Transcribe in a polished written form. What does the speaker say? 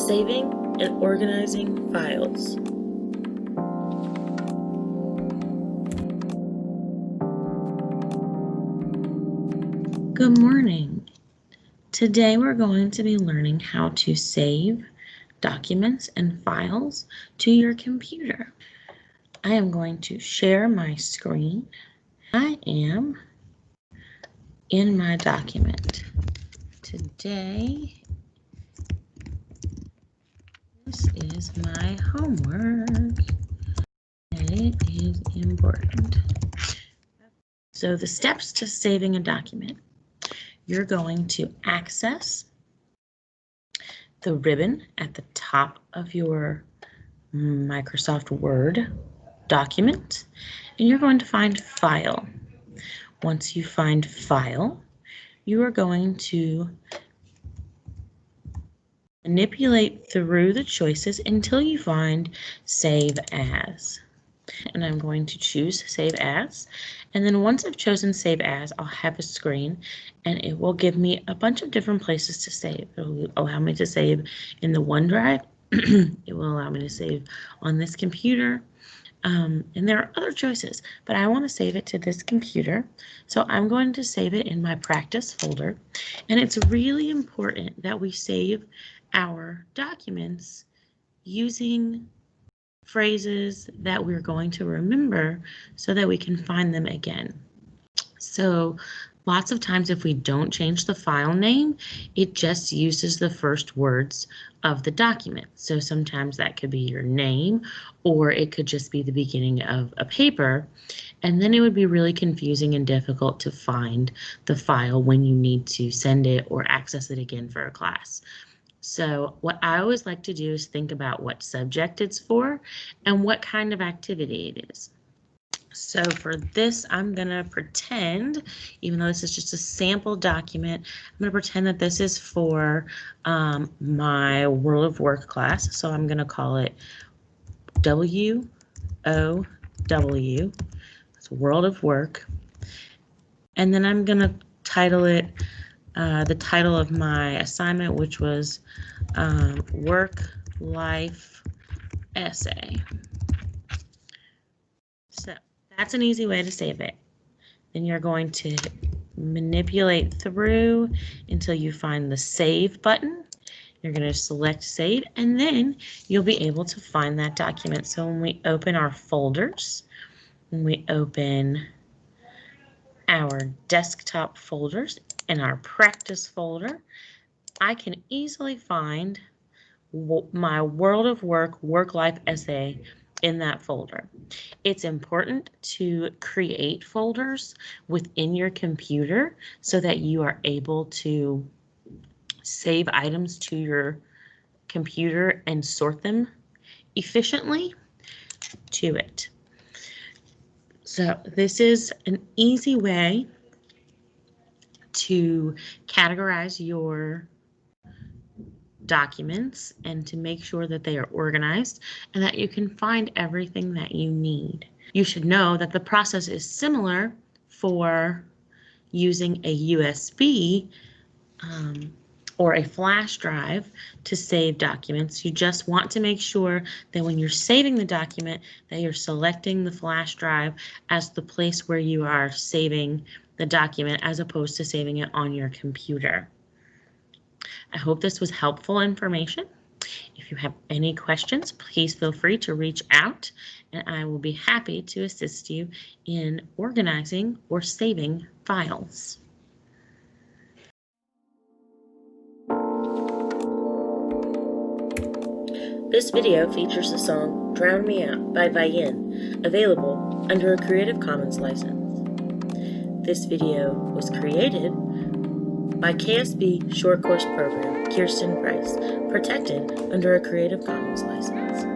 Saving and organizing files. Good morning. Today we're going to be learning how to save documents and files to your computer. I am going to share my screen. I am in my document. Today, this is my homework, and it is important. So the steps to saving a document. You're going to access the ribbon at the top of your Microsoft Word document, and you're going to find File. Once you find File, you are going to manipulate through the choices until you find Save As. And I'm going to choose Save As. And then once I've chosen Save As, I'll have a screen and it will give me a bunch of different places to save. It will allow me to save in the OneDrive. It will allow me to save on this computer. And there are other choices, but I want to save it to this computer. So I'm going to save it in my practice folder. And it's really important that we save our documents using phrases that we're going to remember so that we can find them again. So lots of times if we don't change the file name, it just uses the first words of the document. So sometimes that could be your name, or it could just be the beginning of a paper, and then it would be really confusing and difficult to find the file when you need to send it or access it again for a class. So what I always like to do is think about what subject it's for and what kind of activity it is. So for this, I'm going to pretend, even though this is just a sample document, I'm going to pretend that this is for my World of Work class. So I'm going to call it WOW, it's World of Work. And then I'm going to title it the title of my assignment, which was Work-Life Essay. So that's an easy way to save it. Then you're going to manipulate through until you find the Save button. You're going to select Save, and then you'll be able to find that document. So when we open our folders, when we open our desktop folders and our practice folder, I can easily find my World of Work, Work-Life Essay in that folder. It's important to create folders within your computer so that you are able to save items to your computer and sort them efficiently to it. So this is an easy way to categorize your documents and to make sure that they are organized and that you can find everything that you need. You should know that the process is similar for using a USB or a flash drive to save documents. You just want to make sure that when you're saving the document that you're selecting the flash drive as the place where you are saving the document as opposed to saving it on your computer. I hope this was helpful information. If you have any questions, please feel free to reach out and I will be happy to assist you in organizing or saving files. This video features the song Drown Me Out by Vayin, available under a Creative Commons license. This video was created by KSB Short Course Program, Kirsten Price, protected under a Creative Commons license.